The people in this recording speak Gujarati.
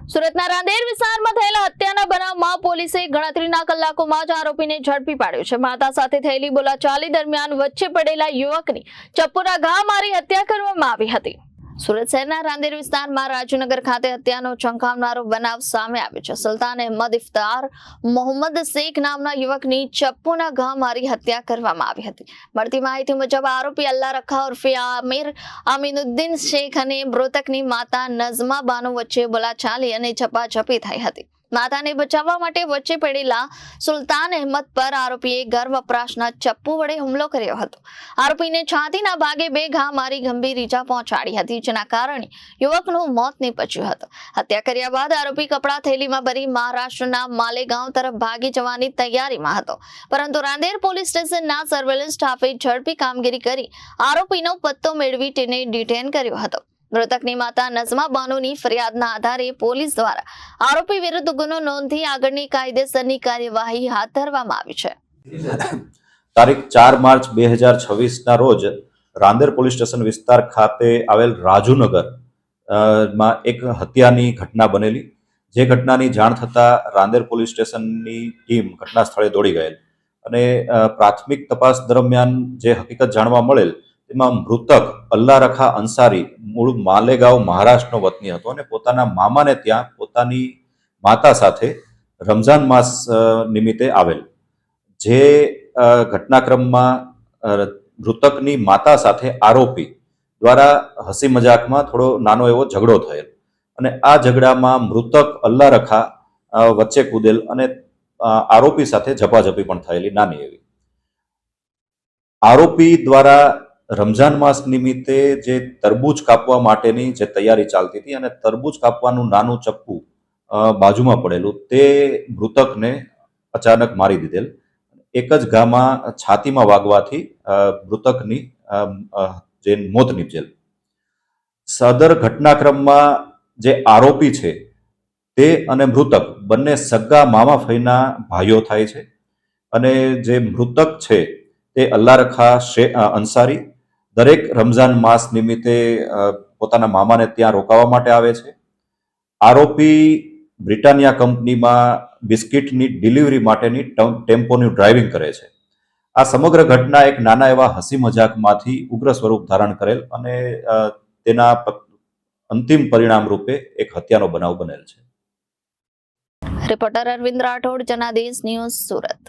સુરતના રાંદેર વિસ્તારમાં થયેલા હત્યાના બનાવમાં પોલીસે ગણતરીના કલાકોમાં જ આરોપીને ઝડપી પાડ્યો છે। માતા સાથે થયેલી બોલાચાલી દરમિયાન વચ્ચે પડેલા યુવકની ચપ્પુના ઘા મારી હત્યા કરવામાં આવી હતી। સુરત શહેરના રાંદેર વિસ્તારમાં રાજનગર ખાતે હત્યાનો ચંકાવનારો બનાવ સામે આવ્યો છે। સુલતાન અહેમદ ઇફતાર મોહમ્મદ શેખ નામના યુવકની ચપ્પુના ઘા મારી હત્યા કરવામાં આવી હતી। મળતી માહિતી મુજબ આરોપી અલ્લાહ રખા ઉર્ફે આમિર અમીનુદ્દીન શેખ અને મૃતકની માતા નઝમા બાનુ વચ્ચે બોલાચાલી અને ઝપાઝપી થઈ હતી। માતાને બચાવવા માટે વચ્ચે પડેલા સુલતાન અહેમદ પર આરોપીએ ઘર વપરાશના ચપ્પુ વડે હુમલો કર્યો હતો। આરોપીને છાતીના ભાગે 2 ઘા મારી ગંભીર ઈજા પહોંચાડી હતી, જેના કારણે યુવકનું મોત નીપજ્યું હતું। હત્યા કર્યા બાદ આરોપી કપડા થેલીમાં ભરી મહારાષ્ટ્રના માલેગાંવ તરફ ભાગી જવાની તૈયારીમાં હતો, પરંતુ રાંદેર પોલીસ સ્ટેશનના સર્વેલન્સ સ્ટાફે ઝડપી કામગીરી કરી આરોપીનો પત્તો મેળવી તેને ડિટેન કર્યો હતો। મૃતકની માતા નઝમા બાનુની ફરિયાદના આધારે પોલીસ દ્વારા આરોપી વિરુદ્ધ ગુનો નોંધી આગળની કાયદેસરની કાર્યવાહી હાથ ધરવામાં આવી છે। તારીખ 4 માર્ચ 2026 ના રોજ રાંદેર પોલીસ સ્ટેશન વિસ્તાર ખાતે આવેલ રાજુનગર માં એક હત્યાની ઘટના બનેલી, જે ઘટનાની જાણ થતા રાંદેર પોલીસ સ્ટેશનની ટીમ ઘટના સ્થળે દોડી ગયેલ અને પ્રાથમિક તપાસ દરમિયાન જે હકીકત જાણવા મળેલ તેમાં મૃતક અલ્લાહ રખા અંસારી મૂળ માલેગાંવ મહારાષ્ટ્રનો વતની હતો અને પોતાના મામાને ત્યાં પોતાની માતા સાથે રમઝાન માસ નિમિત્તે આવેલ। જે ઘટનાક્રમમાં મૃતકની માતા સાથે આરોપી દ્વારા હસી મજાકમાં થોડો નાનો એવો ઝઘડો થયેલ અને આ ઝઘડામાં મૃતક અલ્લાહ રખા વચ્ચે કૂદેલ અને આરોપી સાથે ઝપાઝપી પણ થયેલી નાની એવી। આરોપી દ્વારા રમઝાન માસ નિમિત્તે જે તરબૂચ કાપવા માટેની જે તૈયારી ચાલતી હતી અને તરબૂચ કાપવાનું નાનું ચપ્પુ બાજુમાં પડેલું તે મૃતકને અચાનક મારી દીધેલ। એક જ ઘામાં છાતીમાં વાગવાથી મૃતકની જે મોત નીપજેલ। સદર ઘટનાક્રમમાં જે આરોપી છે તે અને મૃતક બંને સગા મામા ફઈના ભાઈઓ થાય છે અને જે મૃતક છે તે અલ્લાહ રખા અંસારી દરેક રમઝાન માસ નિમિત્તે પોતાના મામાને ત્યાં રોકાવા માટે આવે છે। આરોપી બ્રિટાનિયા કંપનીમાં બિસ્કિટની ડિલિવરી માટેની ટેમ્પોની ડ્રાઇવિંગ કરે છે। આ સમગ્ર ઘટના એક નાના એવા હસી મજાકમાંથી ઉગ્ર સ્વરૂપ ધારણ કરેલ અને તેના અંતિમ પરિણામ રૂપે એક હત્યાનો બનાવ બનેલ છે। Reporter Arvind Rathod, Janadesh news, Surat.